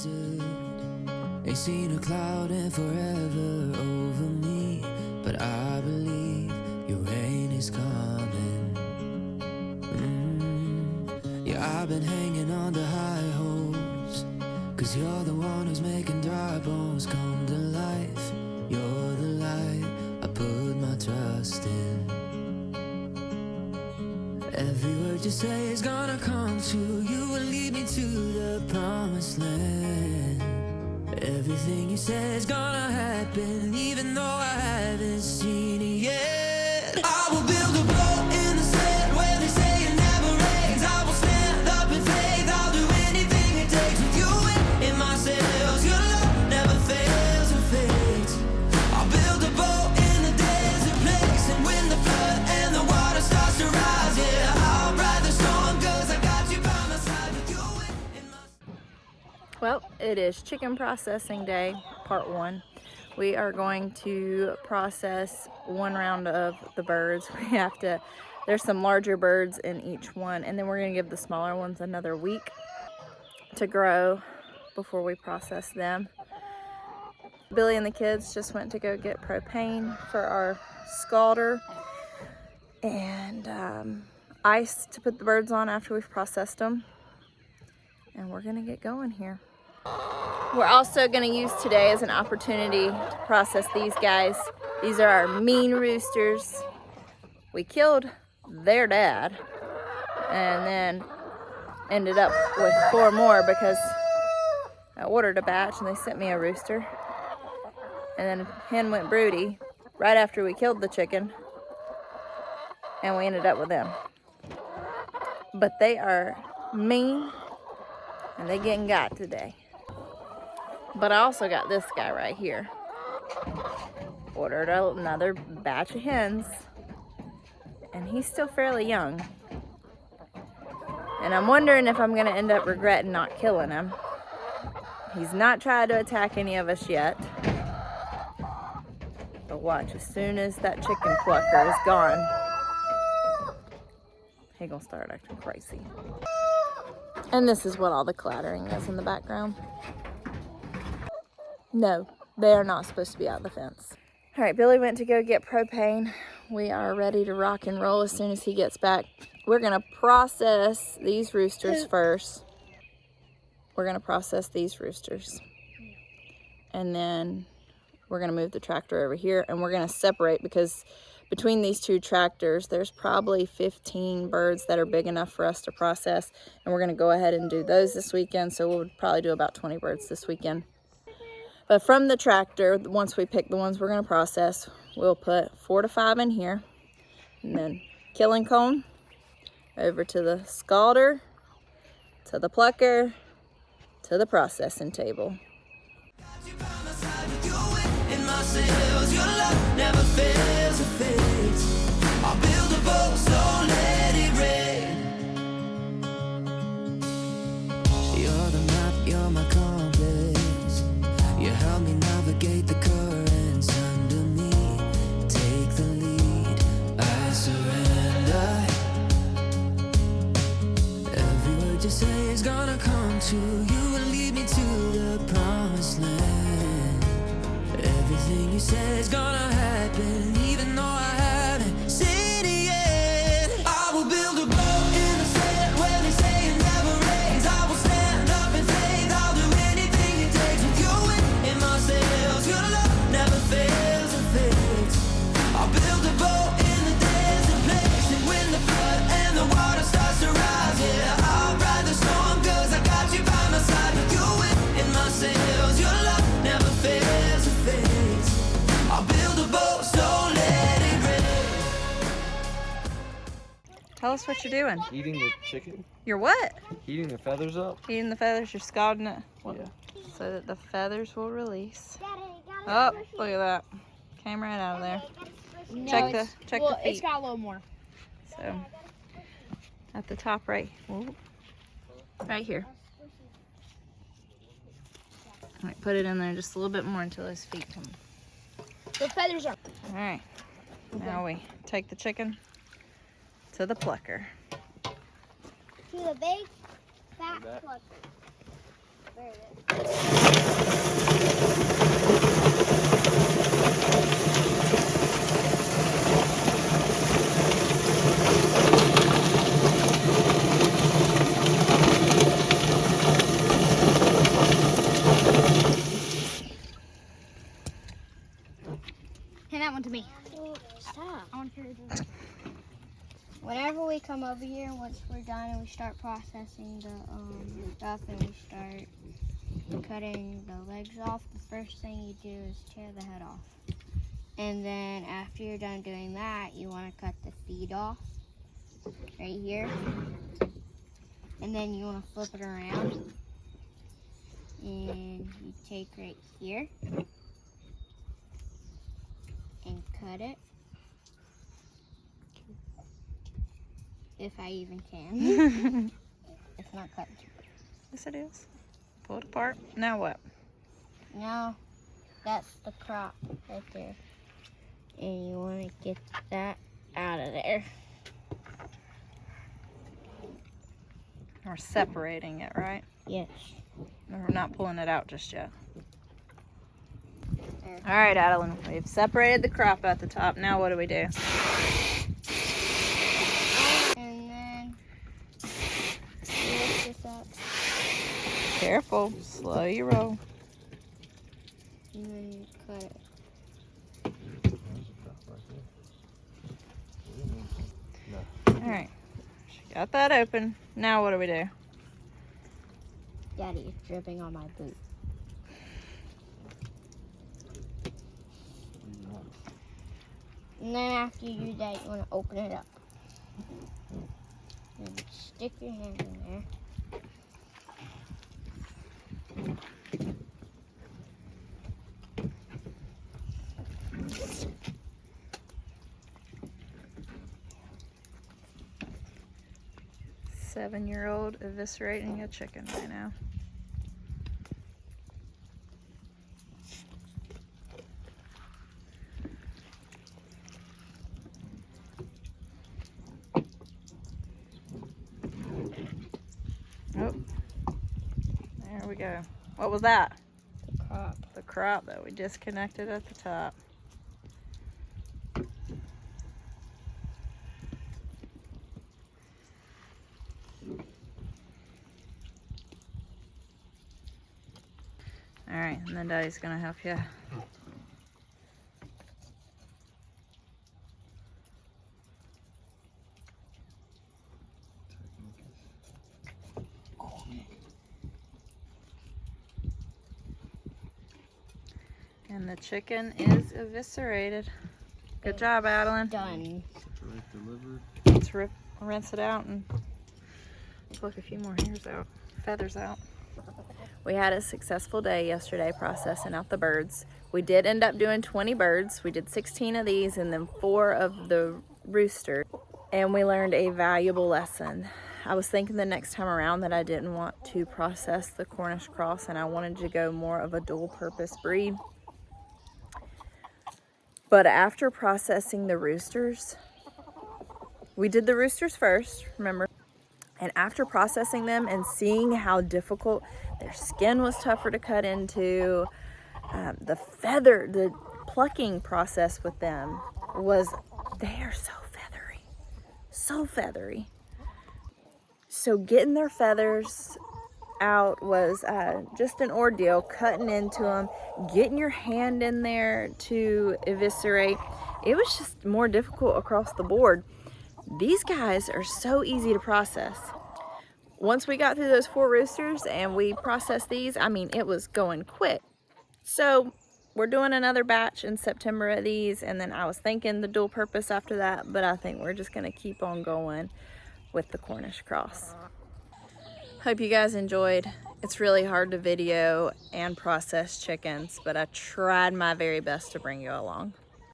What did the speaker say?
desert. Ain't seen a cloud in forever over me, but I believe your rain is coming. Yeah, I've been hanging on to high hopes, 'cause you're the one who's making dry bones come to life. You're the light I put my trust in. Every word you say is gonna come true. You will lead me to the promised land. Everything you say is gonna happen, even though I haven't seen it yet. I will build a boat in the sand where they say it never rains. I will stand up in faith. I'll do anything it takes with you in my sails. Your love never fails or fades. I'll build a boat in the desert place, and when the flood and the water starts to rise, yeah, I'll ride the storm, 'cause I got you by my side with you in my... Well, it is chicken processing day, part 1. We are going to process one round of the birds. There's some larger birds in each one, and then we're gonna give the smaller ones another week to grow before we process them. Billy and the kids just went to go get propane for our scalder and ice to put the birds on after we've processed them. And we're gonna get going here. We're also gonna use today as an opportunity to process these guys. These are our mean roosters. We killed their dad and then ended up with 4 more because I ordered a batch and they sent me a rooster. And then hen went broody right after we killed the chicken, and we ended up with them. But they are mean and they getting got today. But I also got this guy right here. Ordered another batch of hens, and he's still fairly young. And I'm wondering if I'm gonna end up regretting not killing him. He's not tried to attack any of us yet. But watch, as soon as that chicken plucker is gone, he's gonna start acting crazy. And this is what all the clattering is in the background. No, they are not supposed to be out the fence. All right, Billy went to go get propane. We are ready to rock and roll as soon as he gets back. We're gonna process these roosters first. We're gonna process these roosters. And then we're gonna move the tractor over here, and we're gonna separate, because between these 2 tractors, there's probably 15 birds that are big enough for us to process. And we're gonna go ahead and do those this weekend. So we'll probably do about 20 birds this weekend. But from the tractor, once we pick the ones we're gonna process, we'll put 4 to 5 in here, and then killing cone over to the scalder, to the plucker, to the processing table. Your love never fails or fades. I'll build a boat, so let it rain. You're the map, you're my compass. You help me navigate the currents under me. Take the lead, I surrender. Every word you say is gonna come true. You will lead me to the promised land. Everything you say is gonna happen, even though I haven't seen it yet. I will build a boat in the sand where they say it never rains. I will stand up in faith. I'll do anything it takes with you in my sails. Your love never fails or fades. I'll build a boat in the desert place, and when the flood and the water starts to rise, yeah, I'll ride the storm, 'cause I got you by my side with you in my sails. Your love never fails or fades. I'll build a boat, so let it rain. Tell us what you're doing. Eating the chicken? You're what? Heating the feathers up? Heating the feathers, you're scalding it. Yeah. So that the feathers will release. Oh, look at that. Came right out of there. No, check the feet. It's got a little more. So at the top right here. All right, put it in there just a little bit more until his feet come. The feathers are. All right, now we take the chicken to the plucker. To the big fat plucker. Hand that one to me. Stop. I want to hear this. Whenever we come over here, once we're done and we start processing the stuff and we start cutting the legs off, the first thing you do is tear the head off. And then after you're done doing that, you want to cut the feet off right here. And then you want to flip it around. And you take right here and cut it. If I even can. It's not cut. Yes, it is. Pull it apart. Now what? Now, that's the crop right there. And you want to get that out of there. We're separating it, right? Yes. And we're not pulling it out just yet. There. All right, Adeline, we've separated the crop at the top. Now what do we do? And then you lift this up. Careful, slow your roll. And then you cut it. All right, she got that open. Now what do we do? Daddy, it's dripping on my boot. And then after you do that, you want to open it up. And stick your hand in there. Seven-year-old eviscerating a chicken right now. Oh, there we go. What was that? The crop. The crop that we disconnected at the top. All right, and then Daddy's gonna help you. And the chicken is eviscerated. Good job, Adeline. Done. Let's rinse it out and pluck a few more hairs out, feathers out. We had a successful day yesterday processing out the birds. We did end up doing 20 birds. We did 16 of these and then 4 of the rooster. And we learned a valuable lesson. I was thinking the next time around that I didn't want to process the Cornish cross and I wanted to go more of a dual purpose breed. But after processing the roosters, we did the roosters first, remember? And after processing them and seeing how difficult their skin was tougher to cut into, the plucking process with them was, they are so feathery, so feathery. So getting their feathers out was just an ordeal, cutting into them, getting your hand in there to eviscerate. It was just more difficult across the board. These guys are so easy to process. Once we got through those 4 roosters and we processed these, I mean, it was going quick. So we're doing another batch in September of these, and then I was thinking the dual purpose after that, but I think we're just gonna keep on going with the Cornish cross. Hope you guys enjoyed. It's really hard to video and process chickens, but I tried my very best to bring you along.